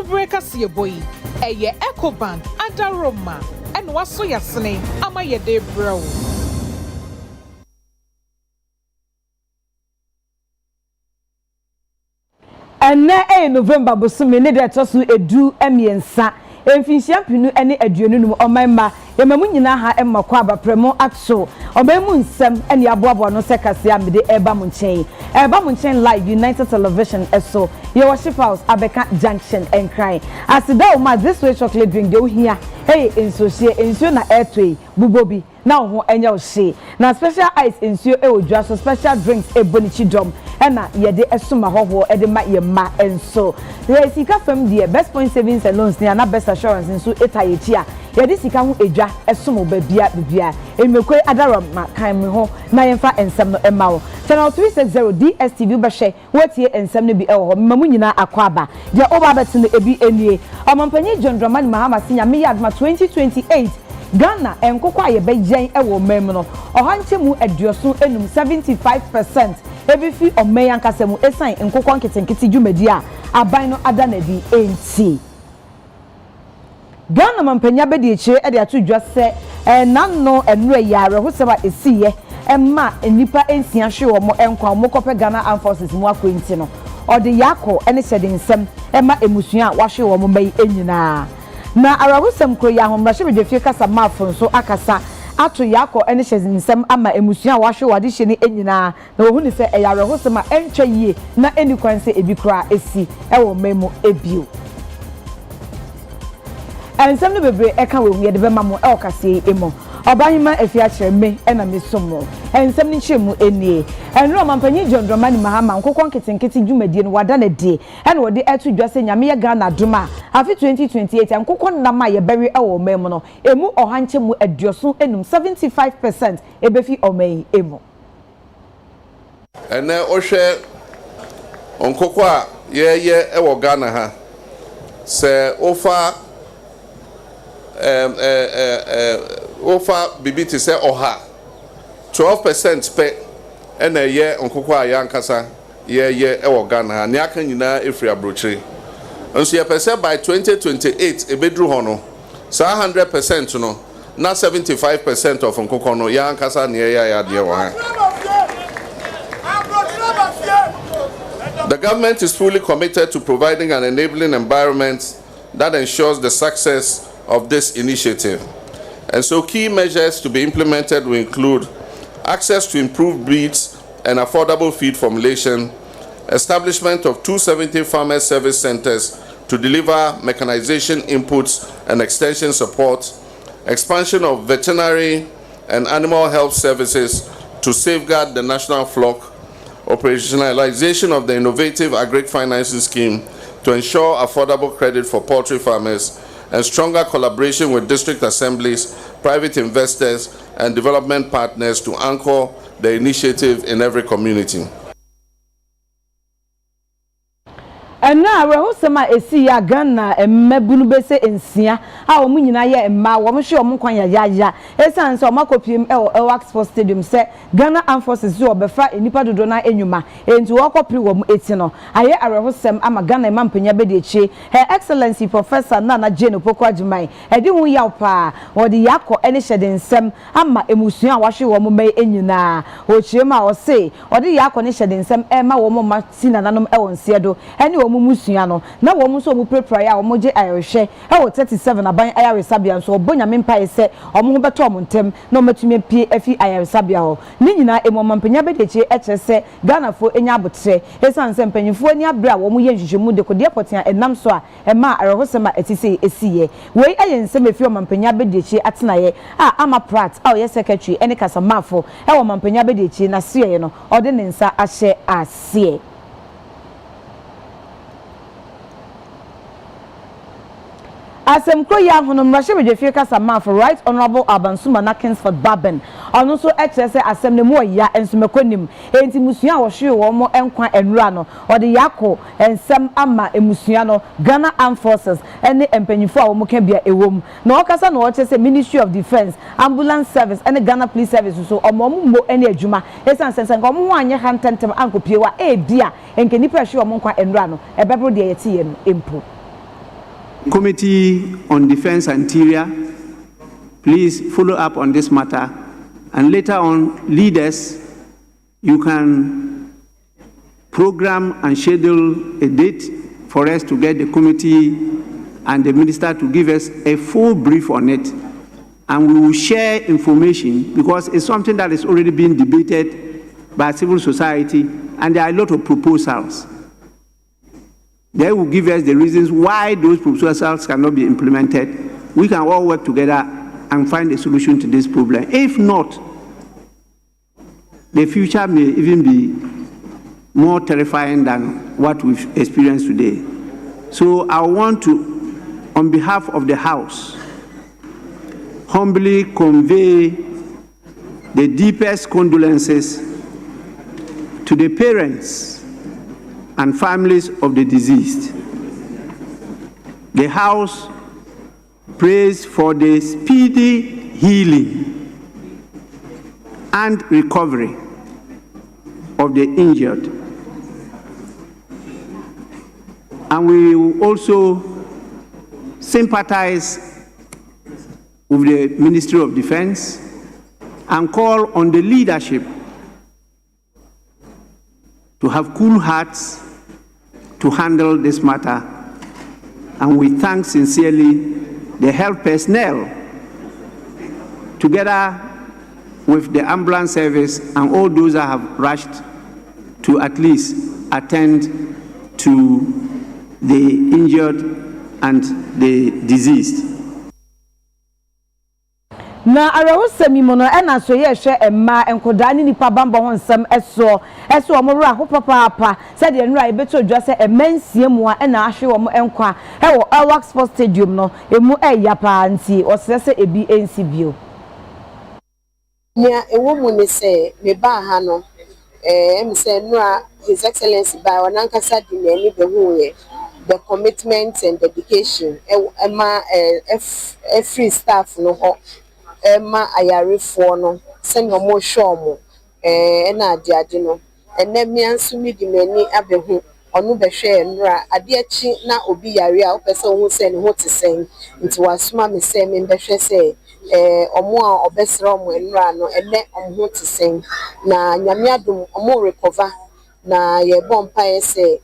Abreka siye boy. Eye Echo Band Ada Roma. And waso yasne ama yede bro. And na November bosume ne de tosu edu emiensa. Emfinsia pinu ene aduonu num omanma yemamu nyina ha emma kwa abapremo atso omamu nsem ene aboabo no sekase amede eba mu nchen live United Television eso ye worship house Abeka Junction and cry asida ma this way chocolate drink de ohia hey ensuo na airtway bubobi na ho enya ohye na special ice ensuo e odwa so special drinks ebonichi dom ena yede esuma hoho ede ma ye ma enso ye sika fam de best point savings and loans na best assurance nso etayechia yede sika ho edwa esumo bibia emekwe adarom ma kan me ho na yemfa ensem no emawo channel 360 DSTV behwe wotie ensem no bi ewo ho mamu nyina akwaba de oba betino ebi enie omampanyi John Dramani Mahama sinya me yadma 2028 Ghana enkokwa ye bejen ewo mem no ohanche mu aduoso enum 75% ebifi omeyan kasemu esan enkokwa nketenkete dwumadi a aban no adanadi enti Ghana mampanya bedi eche e de atudwa se nanno enure yare hoseba esiye emma enipa ensia hwe wo mo enkwa mo kope Ghana Armed Forces mu akwenti no ode yako ene hyede nsem emma emusua wahwe wo mo mai enyina na arawusem kro ya homrahye bedefie kasa mafo nso akasa ato yako ene hyede nsem ama emusua wahwe wade hye ni enyina na wo huni se eyare hosema entwa yie na eni kwanse ebikra esi ewo memu ebio ensem no bebre eka we hu ye de be mamo e okase emo obahima efia kire me ena mesomo ensem ni chemu enie enro mampanyi John Dramani Mahama nkokon ketenkete dwumadie no wada na die ena wode etu dwase nyame ye Ghana duma afi 2028 nkokon nama ye beri ewo mem no emu ohanche mu aduoso enum 75% ebefi omai emo ene ohwe onkokwa ye ewo Ghana ha se ofa bibiti se oha 12% pe ena ye onkokwa yankasa ye ewo Ghana ne aka nyina efri abrochire nso ye pese by 2028 ebedru ho no sa 100% no na 75% of onkokwa no yankasa ne ya de wo ha. The government is fully committed to providing an enabling environment that ensures the success of this initiative. And so key measures to be implemented will include access to improved breeds and affordable feed formulation, establishment of 270 farmer service centers to deliver mechanization inputs and extension support, expansion of veterinary and animal health services to safeguard the national flock, operationalization of the innovative agri financing scheme to ensure affordable credit for poultry farmers, and stronger collaboration with district assemblies, private investors, and development partners to anchor the initiative in every community. And now we hosema esi ya Ghana mmebunu bese ensia a omu nyina ye emma wo mhwe omu kwan ya esan se omakopiem e Sports Stadium se Ghana Armed Forces zo obefa enipa dodo na enyuma enti wo kopri wo mu eti no aye arehosem ama Ghana mampanya bede echi Her Excellency Professor Nana Jane Opoku Agyemang edi hu yaw pa wo de yakọ ene hyede nsem ama emusuan a wahwe wo mu mai enyina o chiema o se wo de yakọ ne hyede nsem ma wo mu ma sinananom e wonse do ene wo musua no na wo mu so mu prepare ya wo mu je ayehwe e wo 37 aban ayaresabia so obonya mempa ese omo ho beto omo ntem na omatumi pie afi ayaresabia ho ni nyina emomampanya bedeche echese Ghana fo enya abotre esanse mpanyifo ani abra wo mu ye nhwehwemu de kodie potia enam so a ema arehosema etise esiye wei ayensem efi omampanya bedeche atenaye ama prat ye secretary ene kasamafo e wo mampanya bedeche na siye no ode ne nsa ahye asiye. Asem kroya hono mrahye bedefie kasa ma for Right Honorable Abansuma na Kingsford Baben ono so echese asem ne mo ya ensumekonim enti musua wo hwe wo mo enkwa enura no ode yakọ ensem ama emusua no Ghana Armed Forces ene empanyifo a wo mo ka bia ewom na okasa na wo chese Ministry of Defense Ambulance Service ene Ghana Police Service so omo mo ene adwuma esan sensen ko mo ho anye hantentem ankopiewa bia enke nipa hwe wo mo nkwa enura no ebebro de yeti ye no empo Committee on Defense and Interior, please follow up on this matter. And later on, leaders, you can program and schedule a date for us to get the committee and the minister to give us a full brief on it. And we will share information because it's something that is already being debated by civil society, and there are a lot of proposals. They will give us the reasons why those proposals cannot be implemented. We can all work together and find a solution to this problem. If not, the future may even be more terrifying than what we've experienced today. So I want to, on behalf of the House, humbly convey the deepest condolences to the parents and families of the deceased. The House prays for the speedy healing and recovery of the injured. And we will also sympathize with the Ministry of Defense and call on the leadership to have cool hearts to handle this matter. And we thank sincerely the health personnel, together with the ambulance service and all those that have rushed to at least attend to the injured and the deceased. Na arawusemi mono ena so ye hwe emma enkoda ni nipa bamba ho nsem eso omora ho papa said the nra ebeto dwa se emansie mu a ena ahwe wo enkwa e wo Airline Sports Stadium no emu eya pa nti osese ebi ensibio nya ewo mu ne se me ba ha no em se nra His Excellency ba wanankasa di na ni behu ye the commitment and dedication ema free staff no ho ema ayarefo no senyo mo hwomo na ade no enamia nso mi di mani abehu onu behwe nra ade achi na obi yare a opese ohun se ne ho tesen nti wasoma me se me behwe se omo a obesere omo nra no ene omo tesen na nyame adom omo recover na ye bompa ese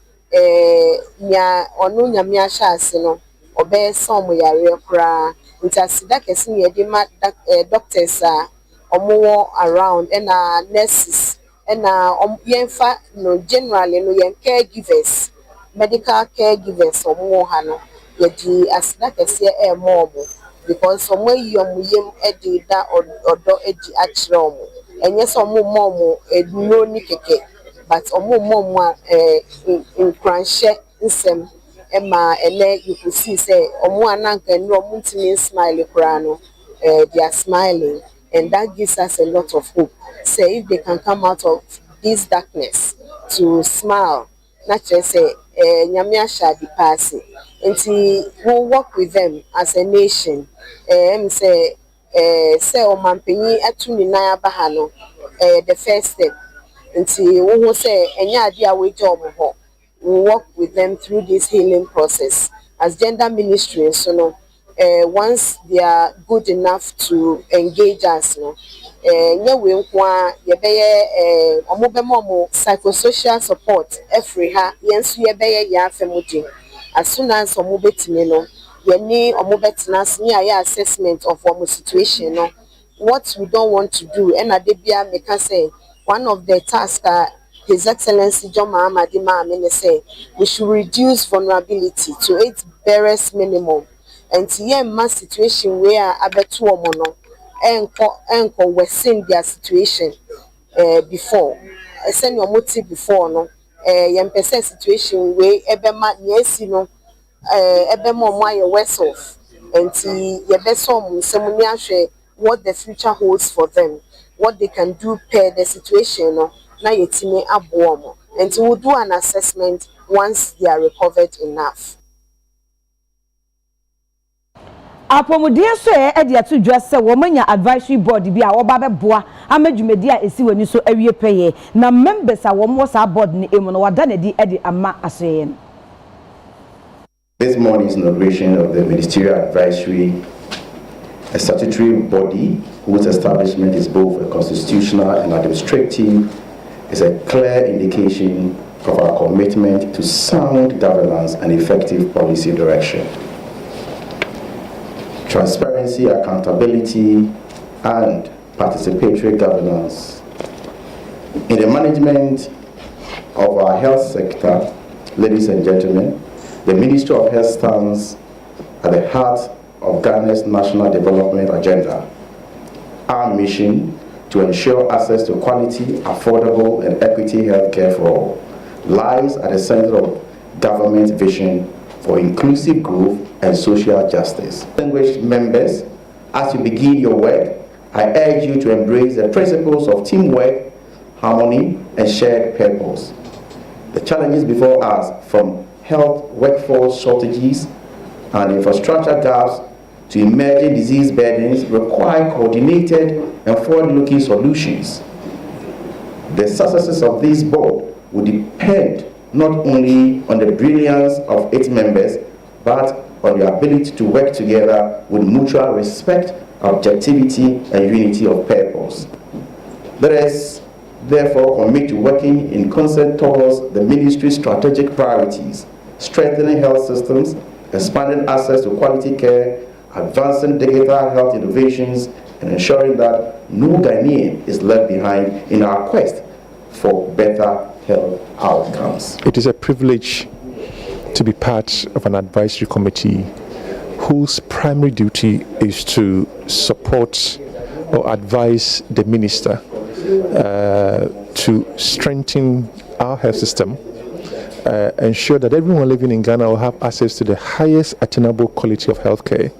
nya onu nyame ahya ase no obe se omo yare kura nti asida kesi ne de ma doctors omo around and nurses and yenfa no generally no yen caregivers medical caregivers omo ha no ye di asida kesi mob because omo yem edi da odo edi achire omo enye so omo momo eduro ni keke but omo momo nkranhye nsem Emma you could see say omo ananka no omo ntimi smile kura no they are smiling, and that gives us a lot of hope. Say if they can come out of this darkness to smile, not just say nyame shall be passing. And we'll work with them as a nation. Say o mampeni atuni na bahano the first step. And we say enya ade we job ho. We work with them through this healing process as gender ministry. So no, once they are good enough to engage us, no, we psychosocial support. Every ha, yes, we ya family. As soon as omo betime no, we need omo betinas near assessment of our situation. No, what we don't want to do, and adebia make us say one of the tasks. His Excellency John Mahamadi Mahamene say we should reduce vulnerability to its barest minimum. And to mass situation where abetu omono enko worsen their situation before. Send your motive before no yempese situation where ebema niesi no ebema omo worse off. And yebesom semuni ahwe what the future holds for them, what they can do per the situation no. Na yetime abomo, and we'll do an assessment once they are recovered enough. Apomodie so e de atu dwa se wo manya advisory board bi a wo ba beboa amadwumedi a esi wani so awie peye na members a wo mo sa board ni emu no wada na di e de ama aseye. This morning's inauguration of the Ministerial Advisory, a statutory body whose establishment is both a constitutional and administrative, is a clear indication of our commitment to sound governance and effective policy direction. Transparency, accountability, and participatory governance. In the management of our health sector, ladies and gentlemen, the Ministry of Health stands at the heart of Ghana's national development agenda. Our mission to ensure access to quality, affordable, and equity health care for all lies at the center of government vision for inclusive growth and social justice. Distinguished members, as you begin your work, I urge you to embrace the principles of teamwork, harmony, and shared purpose. The challenges before us, from health workforce shortages and infrastructure gaps to emerging disease burdens, require coordinated and forward-looking solutions. The successes of this board will depend not only on the brilliance of its members, but on the ability to work together with mutual respect, objectivity, and unity of purpose. Let us therefore commit to working in concert towards the ministry's strategic priorities, strengthening health systems, expanding access to quality care, advancing digital health innovations, and ensuring that no Ghanaian is left behind in our quest for better health outcomes. It is a privilege to be part of an advisory committee whose primary duty is to support or advise the minister to strengthen our health system, ensure that everyone living in Ghana will have access to the highest attainable quality of healthcare,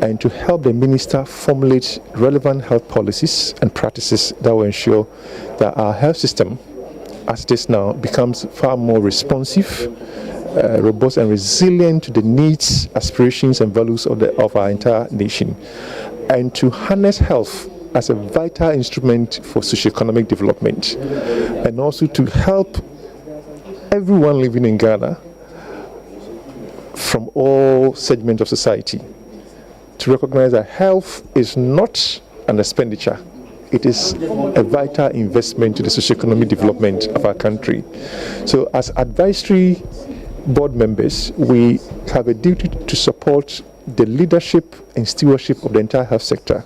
and to help the minister formulate relevant health policies and practices that will ensure that our health system, as it is now, becomes far more responsive, robust, and resilient to the needs, aspirations, and values of our entire nation, and to harness health as a vital instrument for socioeconomic development, and also to help everyone living in Ghana from all segments of society to recognize that health is not an expenditure. It is a vital investment to the socioeconomic development of our country. So as advisory board members, we have a duty to support the leadership and stewardship of the entire health sector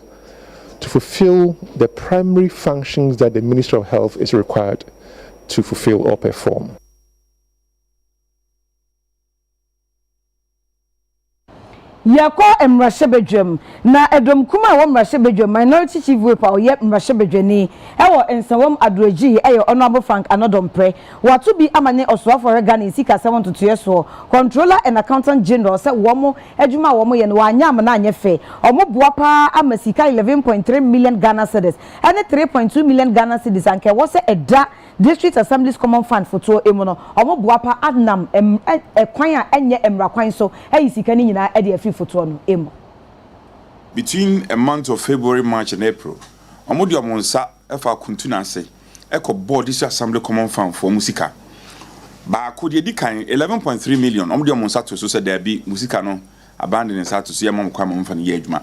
to fulfill the primary functions that the Ministry of Health is required to fulfill or perform. Yako emrashebedwem na edom kuma wo mrashebedwem minority chief whip a ye mrashebedweni ewo ensawom adroji eyo honorable Frank Anodompre watu bi amane oswafo rega na sika 7 to 2 so controller and accountant general se womo adwuma womo ye no anya am na anye fe omo boapa amasika 11.3 million Ghana cedis and 3.2 million Ghana cedis anke wo se eda district assemblies common fund for to emono omo boapa adnam kwan a enye emra kwan so ayi sika ni nyina e de afi foto no emo. Between a month of February, March, and April, Omodi Omonsa efa kuntunase eko board this assembly common fund for musika. Ba ko de dikan 11.3 million Omodi Omonsa to so say there be musika no abandon sa to so yamam kwa mfa ne adwuma.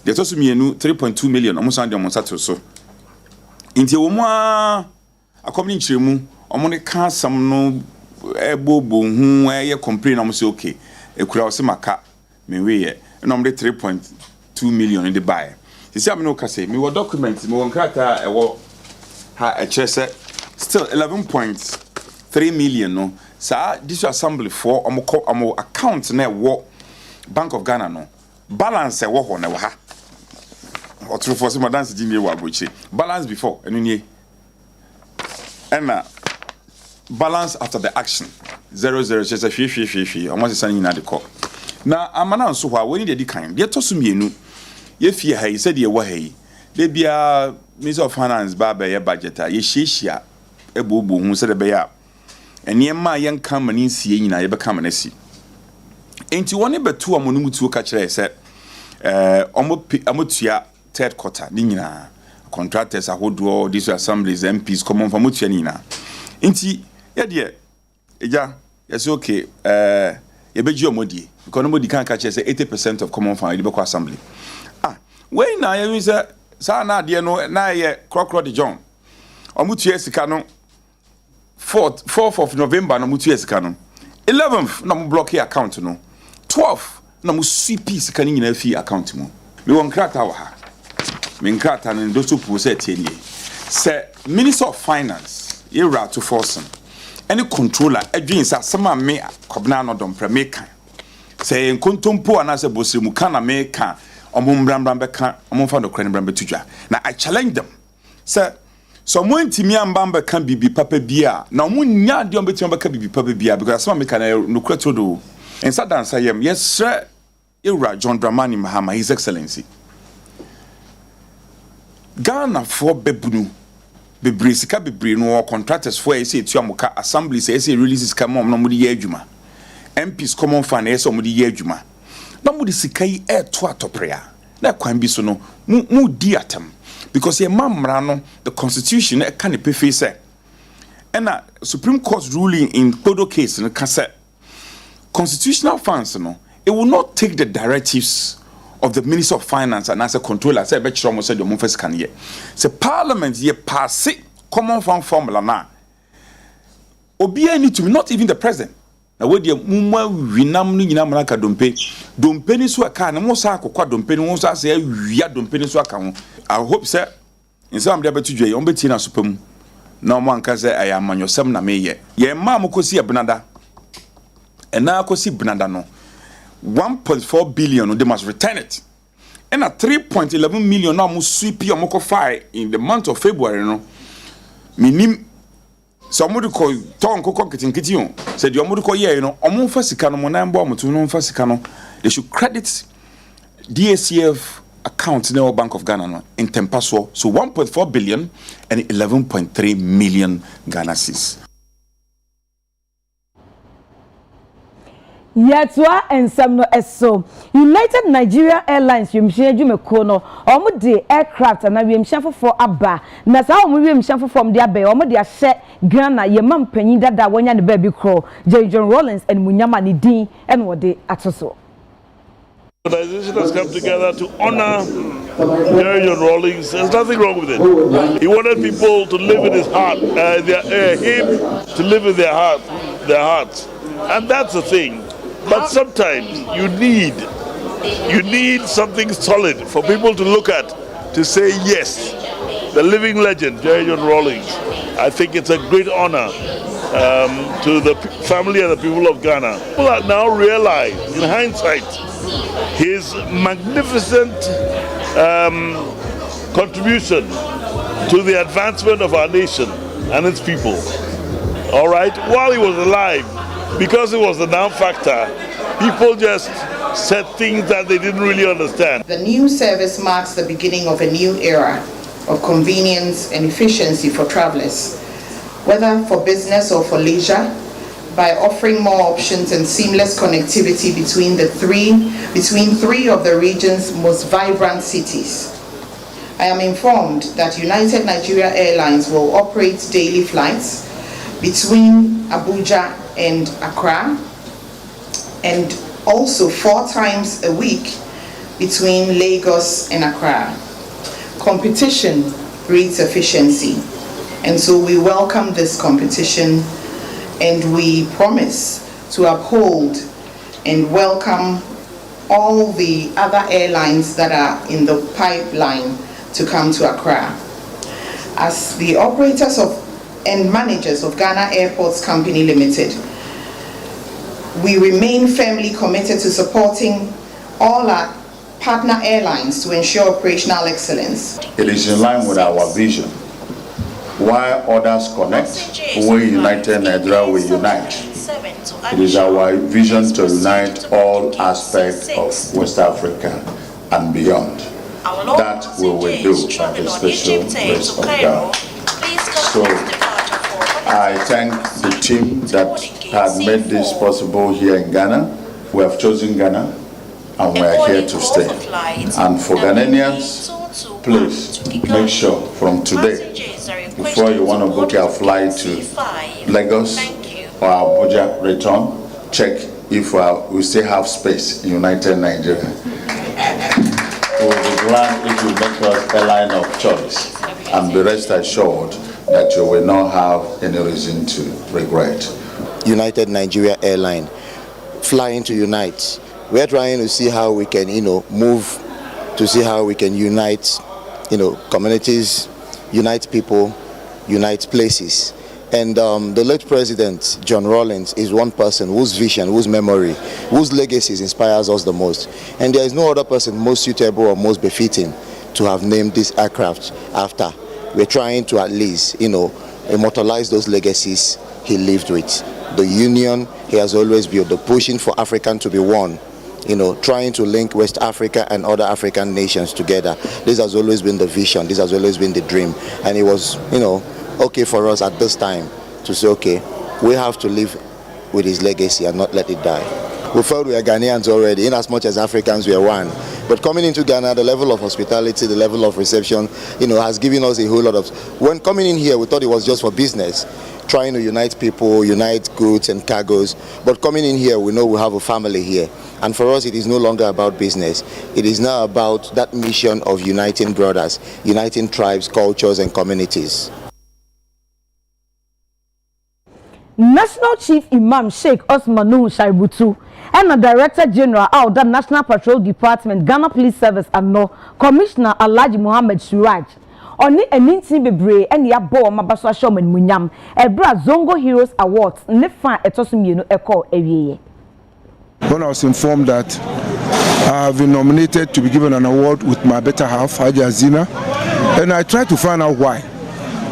De to so mienu 3.2 million Omonsa de Omonsa to so. Inti wo mu akomni nchiremu omone ka sam no ebobo hu ye complain am say okay ekura o maka me ye no mde 3.2 million in the buy. You see, I'm no say me what documents me won krata e wo ha e chese still 11.3 million no sa this assembly for omo account na wo Bank of Ghana no balance e wo ho na wo ha o true for some dance jimie wa bochi balance before enu nie and balance after the action 00 chese hwe almost sani na de call. Na amana nso hwa woni de dikan de toso mienu ye fie ha yi se de wa ha yi de bia Minister of Finance ba ba ye budget a ye hyiehia ebobo hu se de be ya enema ye nka mani nsie nyina ye be ka manasi enti woni betu amono mutuo ka kire se omotua third quarter ni nyina contractors ahodo these assemblies MPs common for mutua ni nyina enti ye de eja yes okay Yebeji omodi because nobody can catch say 80% of common fund the assembly. When na you say sa na de no na ye krokro de John. Omutu sika no 4th of November na mutu sika no. 11th na mu block account no. 12th na mu sweep sika ni nyina fi account mu. Me won krata wa ha. Me krata no do so pu say tie nie. Say Minister of Finance era to force any controller adwin sa sama me kobna no dom pre kan say nkontompo anase bosremu kana me kan omumbram be kan omumfa no kran bram betudwa na I challenge them say so mo ntimi amba be kan bibi papa bia na mo nya de ombetimi be kan bibi papa bia because sama me kan no kwatodo ensa dansa yem yes era John Dramani Mahama, His Excellency Ghana for bebunu bebre sika bebre no contractors for say to amuka assembly say releases come on no mudi ye adwuma MPs common fund say mudi ye adwuma na mudi sika yi to atoprea na kwan bi so no mu di atam because ye mamra no the constitution e can pe face and Supreme Court ruling in Kodo case no ka say constitutional funds no it will not take the directives of the Minister of Finance and as a controller, say bet almost said the first can ye. Say Parliament ye pass it common fund formula na. Obi need to be not even the president. Na we dey mumma winam no nyina mraka dompe ni so aka na mo sa akokwa dompe ni mo sa say wia dompe ni so aka ho. I hope say in some dey betudwe ye on beti na sopam. Na mo anka say I am manyosem na me ye. Ye ma mo kosi ebnada. Na kosi bnada no. 1.4 billion, they must return it. And at 3.11 million now must sweep your moko fire in the month of February. No, minim somebody call Tom Coco Kitchen Kitty. Said your mother yeah, you know, Omo Fasikano, Monambo, to no Fasikano. They should credit DACF account in our Bank of Ghana in Tempaso. So 1.4 billion and 11.3 million Ghana cedis. Yetwa ensem no eso United Nigeria Airlines yemhye adwumeko no omo de aircraft na yemhye fofo aba na sa omo yemhye fofo de aba omo de ahye Ghana yemam panyin dada wonya ne ba bi kro John Rollins and munyama ne din en wode atoso. The organization has come together to honor John Rollins. There's nothing wrong with it. He wanted people to live in his heart, him to live in their hearts, and that's the thing. But sometimes you need something solid for people to look at to say yes. The living legend, John Rollins. I think it's a great honor to the family and the people of Ghana. People are now realize, in hindsight, his magnificent contribution to the advancement of our nation and its people. All right, while he was alive, because it was the now factor, people just said things that they didn't really understand. The new service marks the beginning of a new era of convenience and efficiency for travelers, whether for business or for leisure, by offering more options and seamless connectivity between three of the region's most vibrant cities. I am informed that United Nigeria Airlines will operate daily flights between Abuja and Accra, and also 4 times a week between Lagos and Accra. Competition breeds efficiency, and so we welcome this competition, and we promise to uphold and welcome all the other airlines that are in the pipeline to come to Accra. As the operators and managers of Ghana Airports Company Limited, we remain firmly committed to supporting all our partner airlines to ensure operational excellence. It is in line with our vision. While others connect, we United Nigeria will unite. It is our vision to unite all aspects of West Africa and beyond. That we will do by the special grace of God. So I thank the team that had made this possible here in Ghana. We have chosen Ghana and we are here to stay. And for Ghanaians, please make sure from today, before you want to book your flight to Lagos or Abuja, return, check if we still have space in United Nigeria. We will be glad if you make us a line of choice, and be rest assured that you will not have any reason to regret. United Nigeria Airline, flying to unite. We're trying to see how we can, move to see how we can unite, communities, unite people, unite places. And the late President, John Rawlings, is one person whose vision, whose memory, whose legacies inspires us the most. And there is no other person most suitable or most befitting to have named this aircraft after. We're trying to at least, immortalize those legacies he lived with. The union he has always built, the pushing for African to be one, trying to link West Africa and other African nations together. This has always been the vision, this has always been the dream. And it was, okay for us at this time to say, okay, we have to live with his legacy and not let it die. We felt we are Ghanaians already, in as much as Africans we are one. But coming into Ghana, the level of hospitality, the level of reception, has given us a whole lot of... When coming in here, we thought it was just for business, trying to unite people, unite goods and cargoes. But coming in here, we know we have a family here. And for us, it is no longer about business. It is now about that mission of uniting brothers, uniting tribes, cultures, and communities. National Chief Imam Sheikh Osman Nuhu Shaributu and the Director General of the National Patrol Department, Ghana Police Service and Commissioner Alhaji Muhammad Suraj. Oni eninti bebre and ya bo mabaso ashomen munyam ebra Zongo Heroes Awards ne fa etosumienu eko ewieye. When I was informed that I have been nominated to be given an award with my better half, Haja Zina, and I tried to find out why.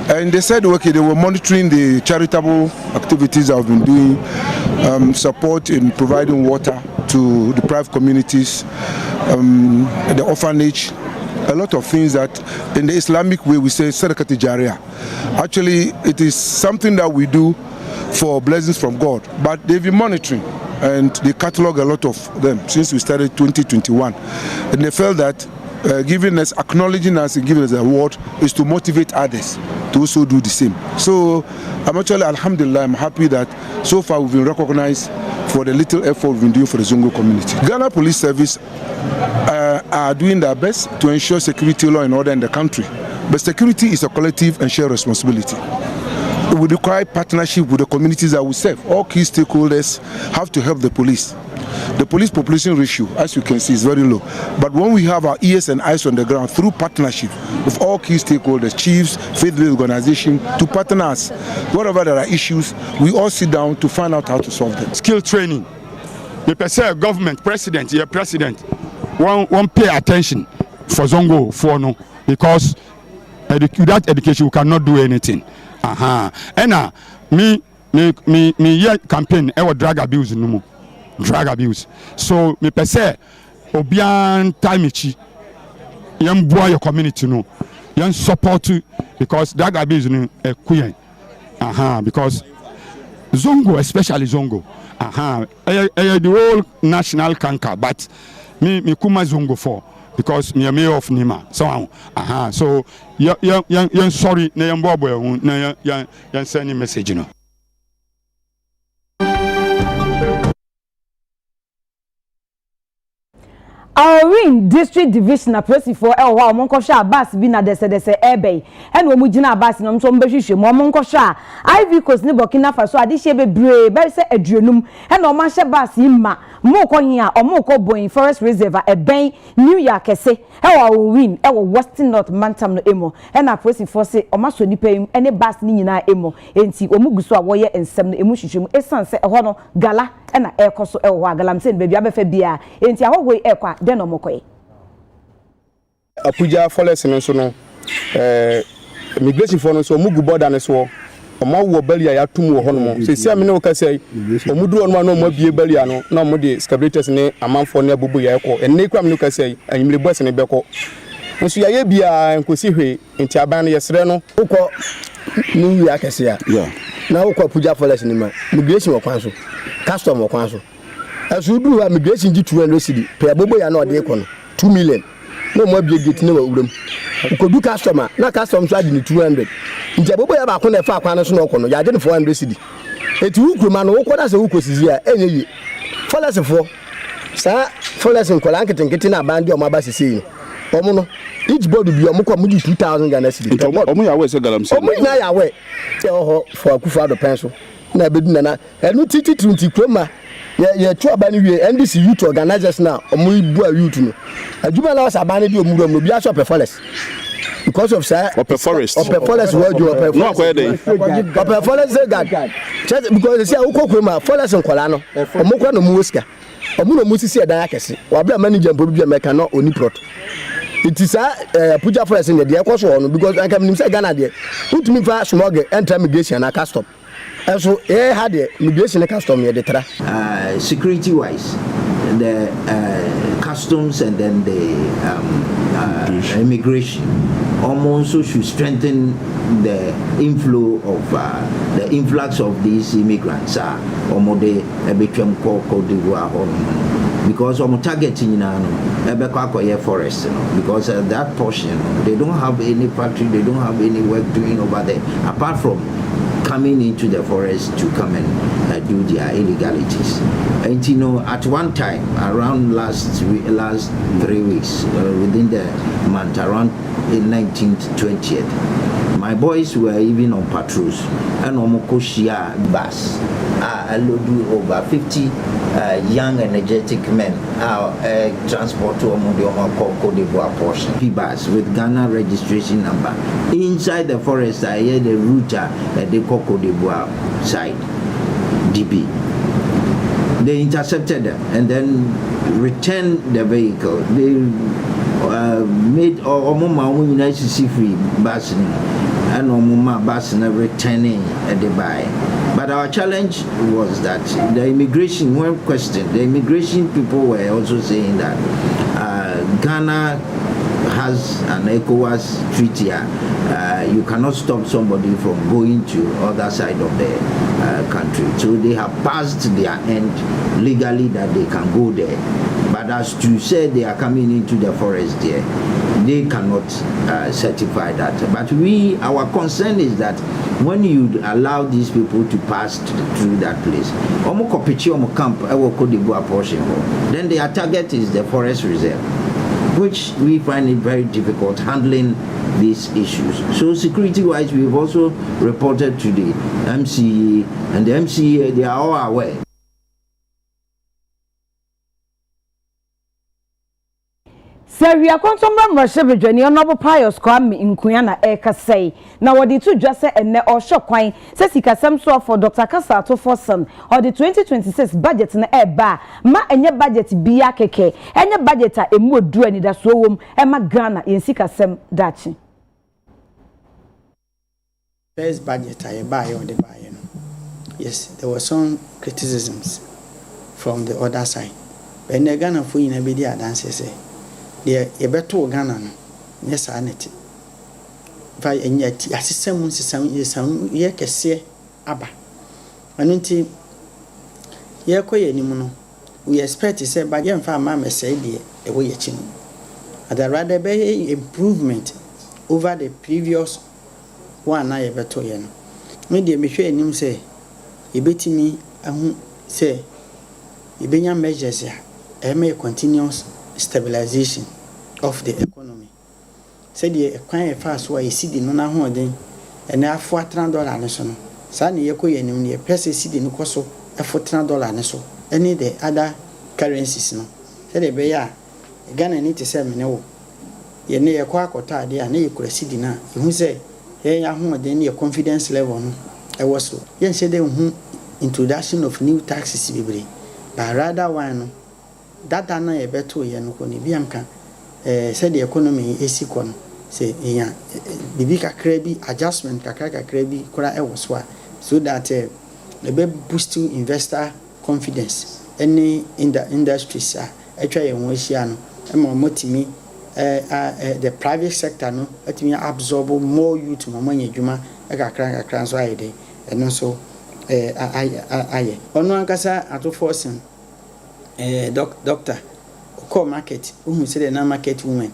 And they said, okay, they were monitoring the charitable activities I've been doing, support in providing water to deprived communities, the orphanage, a lot of things that in the Islamic way we say sadaqat jariyah. Actually, it is something that we do for blessings from God, but they've been monitoring and they catalog a lot of them since we started 2021. And they felt that giving us, acknowledging us and giving us the award is to motivate others to also do the same. So I'm actually, alhamdulillah, I'm happy that so far we've been recognized for the little effort we've been doing for the Zongo community. Ghana Police Service are doing their best to ensure security, law and order in the country. But security is a collective and shared responsibility. It would require partnership with the communities that we serve. All key stakeholders have to help the police. The police population ratio, as you can see, is very low. But when we have our ears and eyes on the ground through partnership with all key stakeholders, chiefs, faith-based organizations, to partners, wherever there are issues, we all sit down to find out how to solve them. Skill training. The person, government, president, your president, won't pay attention for Zongo for no, because without education we cannot do anything. And me campaign ever drug abuse no more. Drug abuse. So me per se obian tamichi yam boy your community no. Yam support you because drug abuse no queen. Because Zongo, especially Zongo. The whole national canker, but me kuma Zongo for because me a mayor of Nima. So you sorry na yam boy na yan send message you know. Airline District Division apresi for ewa omonkosha abas bi na dese ebe en wo mugina abas no mso mbehwehwe mo omonkosha Ivory Coast ne Burkina Faso adehye bebre be se aduonum en o mahye bas yima mo ko hia o mo ko boyin forest reserve eben New York kese ewa win ewa Western North Mantam no emo en apresi for se o maso nipa em ene bas ni nyina emo enti o muguso a wo ye ensem no emu hwehwem esanse eho no gala ena ekoso ewo agalam se bebi abefa bia enti ahogoi ekwa de no mokoy Apuja forest no so no immigration for no so mugu border ne so omo wo balia ya tum wo hono se sia me ne wo ka sei omuduro no na omo bie balia no na omo de scabators ne amanfo ne abubu ya ekọ enne kura me ne ka sei anyimre boss ne beko nso ya ye bia enkosi hwe enti aban ne yesre no ukọ ni ya kese ya na ukọ Apuja forest ni ma immigration wo kwan so custom wo kwan so asudu ha immigration ji 200 cedi pe abobo ya na ode ekọ no 2 million no mo bie gate ne wa uram ukodu customer na customer so adi ni 200 nje abobo ya ba ko na fa akwan so na okọ no ya ade 400 cedi eti ukruma no ukoda se ukosizi a enye yi forest for sa forest nkola nketenkete na bandi o ma ba sisi no omo no each board bi omo kwa mudi 2000 Ghana cedis omo ya we se galamsey omo na ya we e ho for akufa do penso na bedu na enu titi 20 kroma ye tu abani wie NDC youth organizers na omo ibu a youth no aduma na wasa abani bi omuro no bi aso forest because of say Upper Forest word you Upper Forest say that because say ukokwe ma forest nkola no omokwa no mu sika omo no mu sisi edan akese wa bla manager mpo bi meka no oni prot it is Puja Forest in the ekoso no because I can say Ghana there utumi fa smog enter migration na custom and so had the migration custom here the tra security wise the customs and then the immigration also should strengthen the inflow of the influx of these immigrants omode ebetwem Cote d'Ivoire because targeting forest because that portion they don't have any factory, they don't have any work doing over there apart from coming into the forest to come and do their illegalities. And at one time around last 3 weeks within the month around 19th 20th, my boys were even on patrols and Omokoshia bus. I do over 50 young energetic men transport to Cote d'Ivoire portion P-bus with Ghana registration number. Inside the forest I hear the router at the Cote d'Ivoire side DP. They intercepted them and then returned the vehicle. They made United free bus and bus returning at the buy. But our challenge was that the immigration, when questioned, the immigration people were also saying that Ghana has an ECOWAS treaty. You cannot stop somebody from going to other side of the country. So they have passed their end legally that they can go there. But as to say they are coming into the forest there, they cannot certify that. But our concern is that when you allow these people to pass through that place, then their target is the forest reserve, which we find it very difficult handling these issues. So security-wise, we've also reported to the MCA, and the MCA, they are all aware. Seria kontomra mrahye bedwani onobo pious kwame nkuya na ekasei na wodi tu dwase enne ohwe kwan se sikasem so for Dr. Kasa to Forson or the 2026 budget na eba ma enye budget bia keke enye budget a emu odu ani da so wom e ma Ghana yen sikasem dachi. First budget I buy or the buy. Yes, there were some criticisms from the other side. But in Ghana for in a video dance say the ebeto Ghana no yes aneti vai enyati asesam nsesam ye kese aba anunti ye koye nimu no we expect say ba ye mfa ma mesai de e wo ye chi no ada rather be improvement over the previous one na ye beto ye no me de me hwe anim say e betimi ahu say e benya measures ya e may continuous stabilization of the economy. Said the equine fast why city no na hoden and na $400 ne so no. Sa ne ye koye nim ne pese city no koso $400 ne so. Any the other currencies no. Said the be ya Ghana need to say me ne wo. Ye ne ye kwa akota ade a na ye kura city na. Hu say ye ya hoden ne confidence level no e wo so. Ye say dem hu introduction of new taxes bebre. But rather one no data na ye beto ye no ko ni biam kan said the economy esi ko no say ya bibi kakra bi adjustment kakra bi kora e wo so that e be boost investor confidence any in the industries atwa ye ho ahia no e ma motimi the private sector no atimi absorb more youth mama nyadwuma e kakra so ayede eno so aye ono ankasa ato forcing doctor call market who say the market women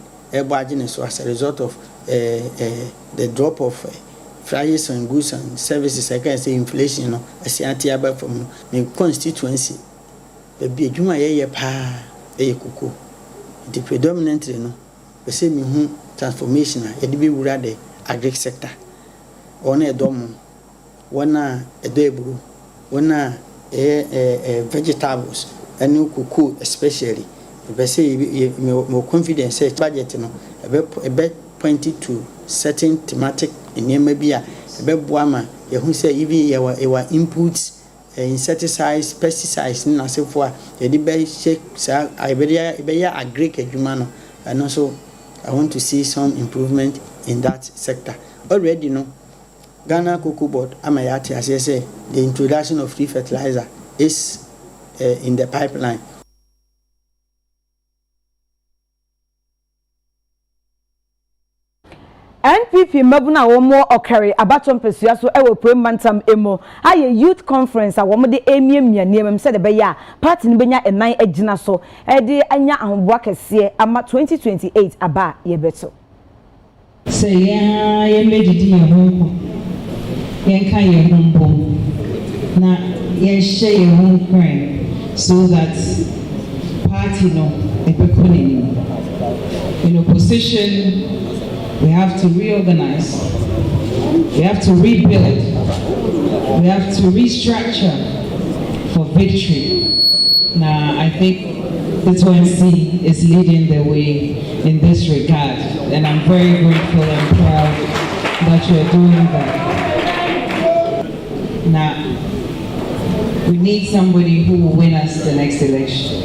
so as a result of the drop of prices and goods and services. I can say inflation, you know, as from the constituency baabi adwuma yɛyɛ paa ɛyɛ koko the predominantly no we say me hu transformation a yɛde be wura the agric sector ɔna ɛdɔm wɔna ɛdɔ eburo wɔna vegetables ɛne koko especially we say me confidence say budget no ebe pointed to certain thematic nneɛma bi a ebe boama yɛhu say even our inputs insecticides, pesticides, na se for yɛde bɛ check sa ɛbɛyɛ agric adwuma no and also I want to see some improvement in that sector. Already no Ghana Cocoa Board amayate as I say the introduction of free fertilizer is in the pipeline. NPP mabuna womo okare abaton pesua so ewo premantam emo aye youth conference a womo de emiemia niemem se de beya party ni benya enan agina so e de anya ahomboa kese ama 2028 aba ye beto se ya ye medidi ye honko yen kan ye honbo na yen share ye honkran so that party no e be koneni in opposition. We have to reorganize, we have to rebuild, we have to restructure for victory. Now, I think the 2NC is leading the way in this regard, and I'm very grateful and proud that you're doing that. Now, we need somebody who will win us the next election.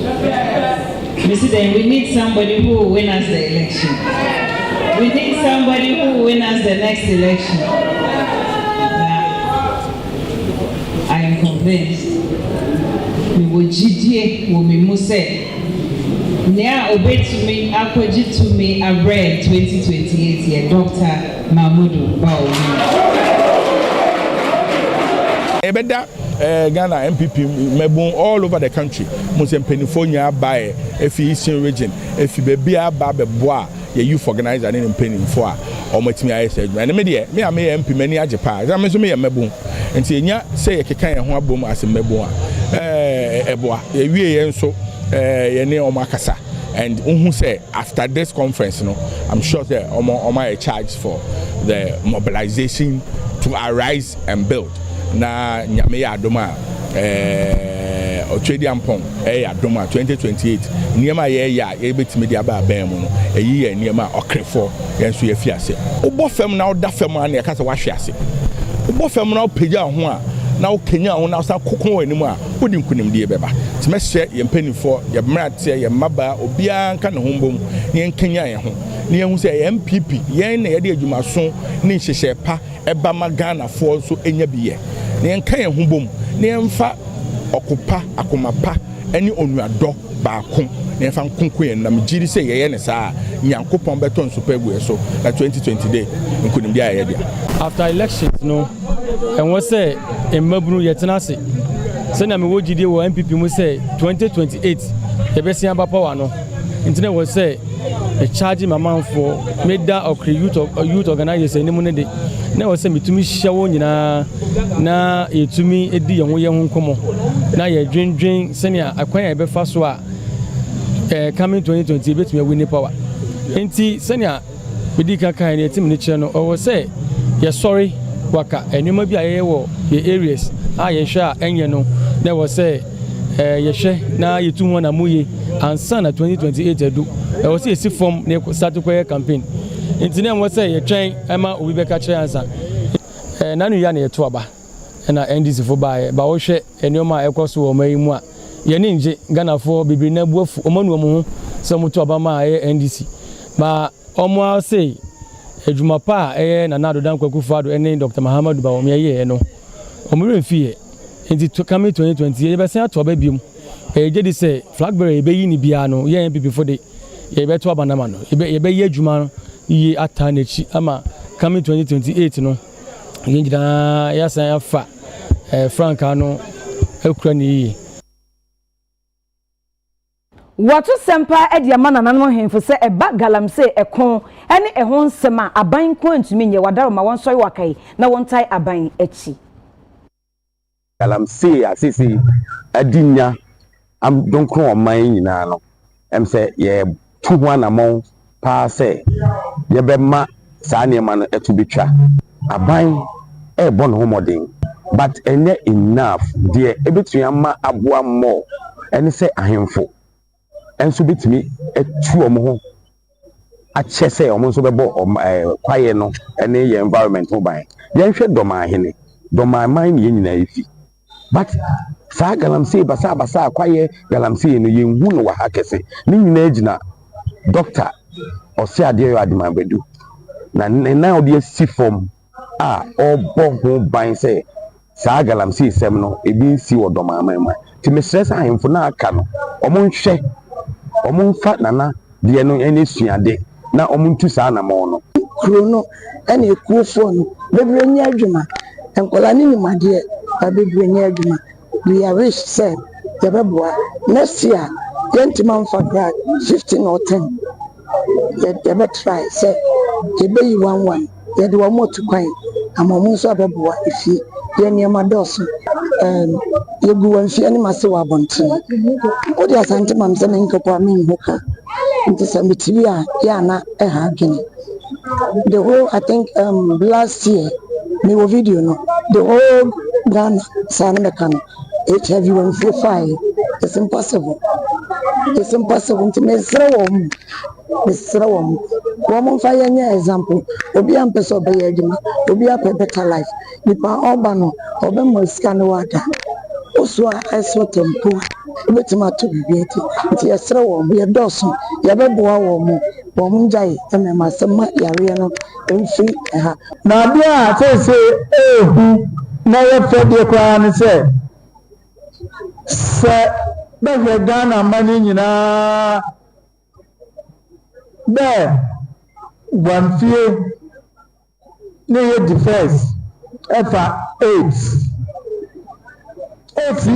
Mr. Day, we need somebody who will win us the election. We need somebody who will win us the next election. I am convinced we will GDA will be Muse. Now obey to me, akwaji to me, I read 2028 here, Dr. Mahmoud Bao. Ebeda Ghana MPP mebon all over the country. Musem Penifogna by Efi Eastern region, Efi Bebia Babeboa. The youth organizer and penny for or much me I said, and media, me, I may MP many ajapas. I'm assuming a mebon, and say, say a kind of one boom as a meboa, eboa, a year so, a neo Macassa. And who say after this conference, no, I'm sure that my charge for the mobilization to arise and build. Na Nyamea Doma, Australian Pong, Doma 2028. Niema ya ebeti media ba ben mu no eyi niema okrefo yenso ye fiase obo fam na oda fam na yakasa wa hwiase obo fam na opeja ho a na okenya ho na sa kokon animu a odi nkunim de beba timehye ye mpanifo ye mrate ye maba obia nka ne hombom ne nkenya ye ho ne yehu se MPP yen na ye de adwumaso ne hyehye pa eba magana fo so enya biye ne nka ye hombom ne mfa okopa akomapa eni onuado baako ne fa nkonko na mjiri se ye ne saa nyankopon beton super gu so na 2020 day nkunim dia ye dia after elections no and we say emabunu yetenase se na me wogide wo MPP mu say 2028 e be sia ba power no intine we say e charge mama for Midday or youth organizers enimu ne de na we say mitumi hye wo nyina na etumi edi ye ho nkomo na ye dwendwen se ne akwan e be fa so a coming 2020 bet me win power enti senia bidi kan ne team ne kire no o say ye sorry waka enuma bi aye wo ye areas a ye hwa enye no na wo say ye hwe na ye tu ho na muye ansa na 2028 edu e wo say esi form ne start ko campaign enti na wo say ye twen ema obi be ka kire ansa nanu ya na ye to aba na NDC fo ba wo hwe enuma ekoso wo mai mu a yeni nje Ghana for bibiri na buafu omanu omo so mutu abama aye NDC ba omo say ejuma pa na nado dan kwaku fado ene Dr. Muhammad ba omo ye no omo remfie enti to come 2020 ye be sen ato ba biom je di say flagbearer be yi ni bia no ye MPP for de ye be to abanama no ye be ye ejuma no yi ata na chi ama coming 2028 no ye njida ya san afa Franka no ekura ni yi Watu sempa edi amana nanu hemfo se eba galamse ekon ene ehon sema aban ko ntumi nye wadaro ma won soy wakai na won tai aban echi galamse asisi adinya am don kro oman nyina no em say ye tu ho anamon pa say ye be ma saa niema no etu betwa aban e bo no homodin but enye enough de ebetua ma aboa mo ene say ahemfo enso betimi etu omo ho ache say omo nso bebo kwaye no ene ye environment ho ban ye hwe doma hene doma man ye nyina ifi but saa galamsey basa kwaye galamsey no ye nhu no wa hakese ni nyina agina doctor ose ade yo adima bedu na odi si form obo ho ban say saa galamsey sem no ebi si wodoma man ti me stress ahemfo na aka no omo nhwe omo mfa nana de no ene suade na omo ntu saa na mo no kuro no ene ekuofo no bebre nya adwuma enkola ni nimade ba bebre nya adwuma we are wish say yebeboa next year yentima mfa grad 15 or 10 yebe try say yebe yi 11 yede wo moto kwan amomo so abeboa ifi ye niema doso yegu wanfi ani mase wa bonten odi asante mam se nkopo amen hoka nti se metiwi a ya na ha adwene the whole I think last year me wo video no the whole Ghana sana mekano HIV 145 it's impossible nti mesra wom wo fa yenya example obi am person be adwuma obi a better life nipa oba no oba mo sika no wada oso a eso tempo betima to bibieti nti yesra wom ye doso ye beboa wom njai emema sema yare no emfi ha na bia say ehu na ye fede kwa ne say be Ghana mani nyina be wanfie ne ye defense efa 8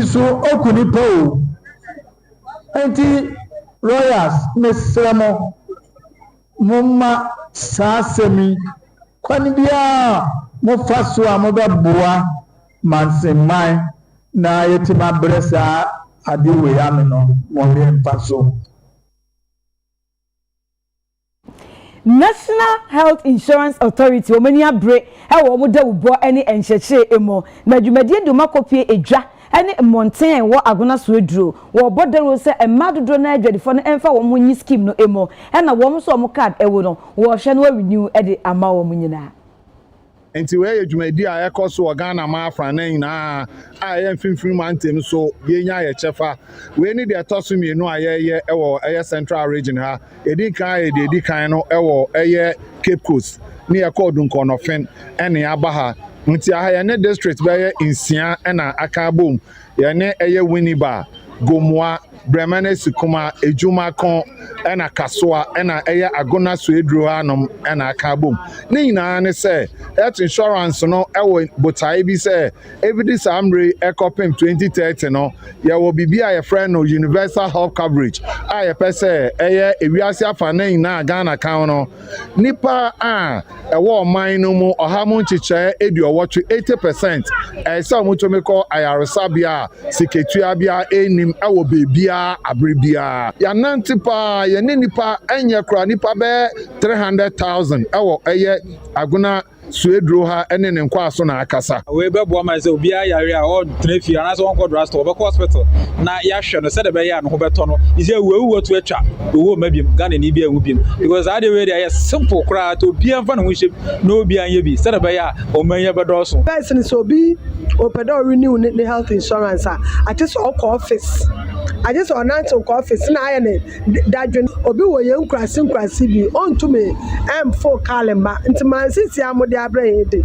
so okuni po enti royals mesremo mumma sasemi kwani bia mo faso a mo be boa mansemai na yetima bresa adiwe yame no mo re faso. National Health Insurance Authority omani abre e wo mo da ubo ene enhyeche emo na dwumadie do makopie edwa ene monten wo agona so eduro wo bodero se emadodo na adwadifo no emfa wo mo nyi scheme no emo e na wo mo so mo card ewo no wo hwe no renew e de ama wo mo nyina enti we adwumadi a ekoso Ghana ma afra na nyina a ye mfimfiri mantem so ye nya ye chefa we ni de atosumi no ayeye ewo eye central region ha edinkan edinkan no ewo eye Cape Coast ni ekodun konofen ene aba ha nti aha ye ne district be ye insia na aka bom ye ne eye Winneba Gomua Bremane Sikuma Ejuma Kon ena Kasoa ena eye Agona Suedro anom ena Akabom ni nyina ne se health insurance no ewo botai bi se evidence amre ekopem 2030 no ye wo bibia ye friend no universal health coverage a ye pese eye ewiase afa na nyina Ghana kan no nipa a ewo man no mu ohamu nchiche edi owotu 80% se omutomeko ayaresa bia siketua bia enim ewo bebia abribia ya nantipa ya nipa enye kra nipa be 300,000 ewo eye aguna suedro ha ene ne nkwa so na akasa we be bo ma se obi ayare a o trefi ana so onko draft obe ko hospital na ya hwe no se de be ya no ho beto no ise wewu to atwa owo mabiem Ghana ni bi ewu biem because ade we dey simple kra to bi anfa no ho ship no obi anye bi se de be ya o manye bedo so person so bi opedo renew the health insurance I just office I just announce office na aye ne dadwen obi wo ye nkrasi bi ontume M4 kalema ntima sisi amode abrahede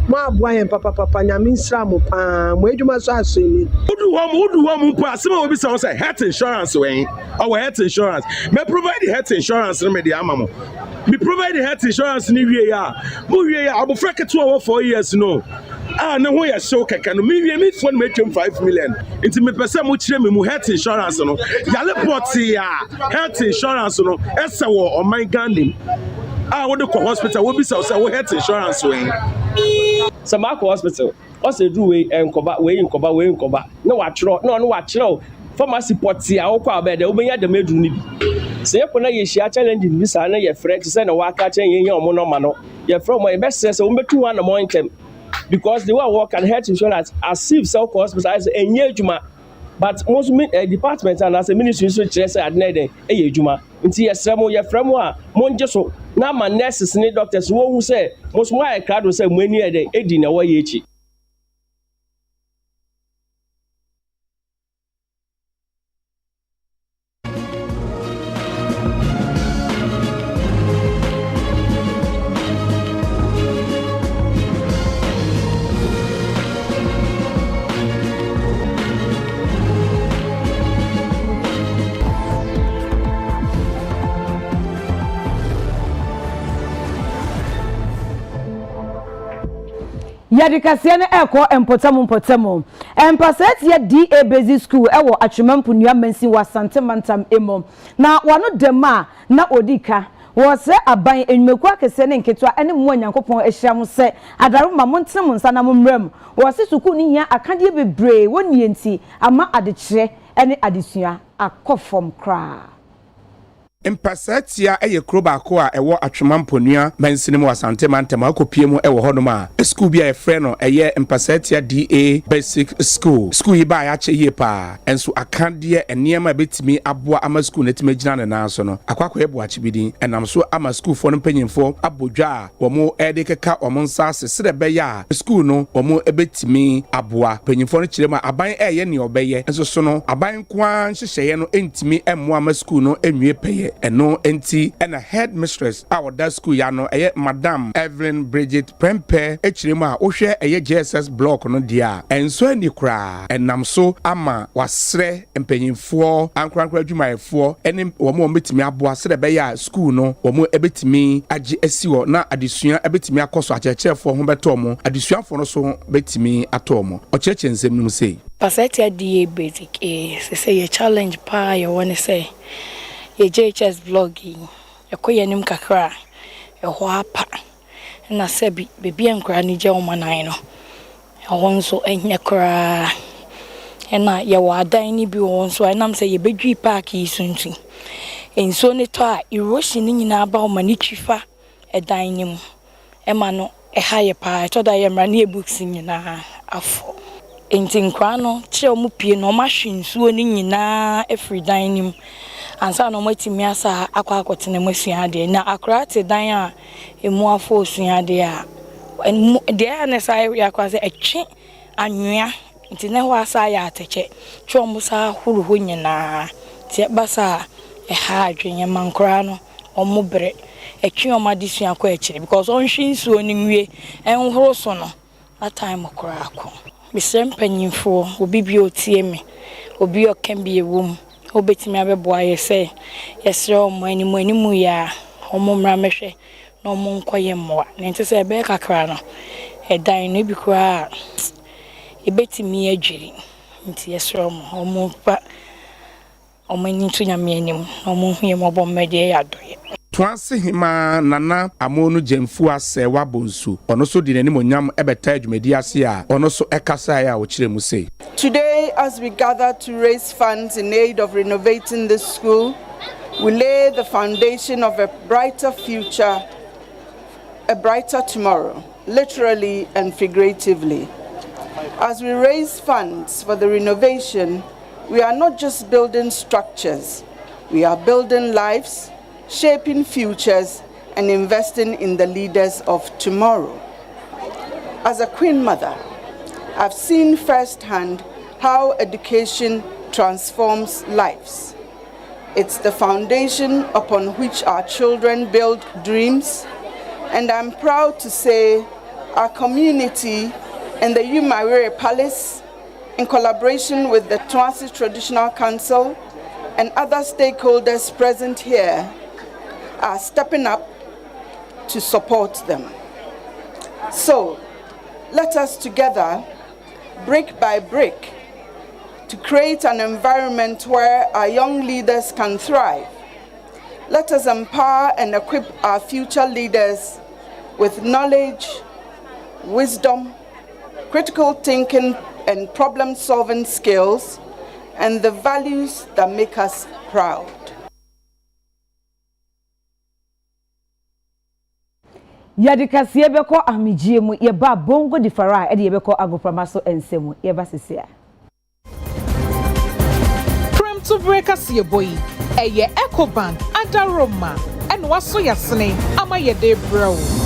mo aboa yen papa nyame nsra mo pa mo edwuma so asoni udu hom pa sema obi say health insurance wen our health insurance me provide the health insurance no me dey amamo me provide the health insurance ni wie ya mo wie ya abofra keto over 4 years no na ho ya show keka no me wie me phone me 5 million nti me pese mo kire me mu health insurance no ya report ya health insurance no ese wo o my Ghana what the hospital will be so we health insurance way. Some hospital. Also do we encoba we encoba no watch no watch no pharmacy pɔte a wokɔ abɛɛ dɛ wobɛnya dɛm aduru no bi sɛ yɛkɔ na yɛhyia challenge bi saa na yɛfrɛ te sɛ na wɔaka kyɛn yɛnyɛ ɔmo nɔma no yɛfrɛ ɔmo yɛbɛsrɛ sɛ wɔmbɛtu ho anamɔ ntɛm because the way I work and health insurance as if self hospital as ɛnyɛ adwuma but most department and as a ministry nso kyerɛ sɛ ade na ɛdɛn ɛyɛ adwuma nti yɛfrɛ mo a mongye so na ama nurses ne doctors wɔhu sɛ most mo ayɛ krado sɛ mo ani ɛdɛn ɛdi na wɔyɛ akyi. Yadikasia ne eko empotamo empaseti ya DA Basic School ewo atwemampu nua mansi wa Sante Mantam emo na wano dema na odika wo se aban enweku akese ne nketua ene mo Nyankopon ehyiam se adaruma montem nsa na momrem wo se suku ni hia akade bebre woni enti ama adekire ene adesua akofom kra Empasetia eye krobako a ewo atwemamponua mansini mu Asante Mantam akopie mu ewo honom a school bia efre no eye Empasetia DA Basic School yi ba ya che ye pa enso akande enema betimi aboa ama school netime gina ne na so no akwakwa ebo achibidi enam so ama school fo no panyimfo abodwa wo mo ede keka wo mo nsa sesere be ya school no wo mo ebetimi aboa panyimfo no kirema aban eye ne obeye enso so no aban kwa nhyehyeye no entimi emmo ama school no enwie peye eno enti ena headmistress our that school ya no eye Madam Evelyn Bridget Prempe echirema a ohwe eye JSS block no dia enso ani kra enam so ama wasre empanyimfo ankrankra adwumayefo ene wo mo metimi aboa sere be ya school no wo mo ebetimi age asiwo na adesua ebetimi akoso akyerɛkyerɛfo ho beto mo adesuafo no so betimi ato mo okyerɛkyerɛ nsɛm num sei Pasetia DA Basic say ye challenge pa ye woni say ye JHS vlogging ekoyenim kakra eho apa na sebi bebi enkra ni je omanan no eho nso enye kra ena ye wadan ni bi won so enam say ye bedwi park yi sunsun enso ne to a erosion ni nyina ba omani twifa edan ni mu ema no eha ye pa to da ye mra na ebooks nyina afo enti nkra no kire omu pie no ma hwensuo ni nyina efridan nim ansa no matimi asa akwa akotene masua de na akra te dan a emu afo osua de a de na sai yakwa se etwe anwea nti ne ho asa ya ateche twa mu sa huru ho nyina ti basa eha adwenye mankra no omu bre etwe o madesua kwa ekire because on hwensuo ni nwie enhoro so no that time kra akọ Mr. Panyinfo obi bi otie me obi okambie wom obetimi abeboa ye say yesre omo animu ya omo mra mehwe na omo nkoye mmoa na nti say be kakra no edan no bi kra ebetimi adwiri nti yesre omo pa omo ni tunyame anim omo hue mobo mmede ya doye Twansi hima nana amonu jemfu ase wabonsu ono so di nanim onyam ebeta adwumadi ase a ono so ekasa ya wo kire mu sei. Today, as we gather to raise funds in aid of renovating this school, we lay the foundation of a brighter future, a brighter tomorrow, literally and figuratively. As we raise funds for the renovation, we are not just building structures, we are building lives, shaping futures, and investing in the leaders of tomorrow. As a Queen Mother, I've seen firsthand how education transforms lives. It's the foundation upon which our children build dreams, and I'm proud to say our community and the Umaire Palace, in collaboration with the Twansi Traditional Council and other stakeholders present here, are stepping up to support them. So, let us together, brick by brick, to create an environment where our young leaders can thrive. Let us empower and equip our future leaders with knowledge, wisdom, critical thinking and problem-solving skills, and the values that make us proud. Yadikasi yebeko amijie mu yeba bongo di fara edi yebeko agopramaso ensemu yeba sisia. Prem to break us ye boy. Eye Eco Bank Adaroma and waso yasne ama ye de bro.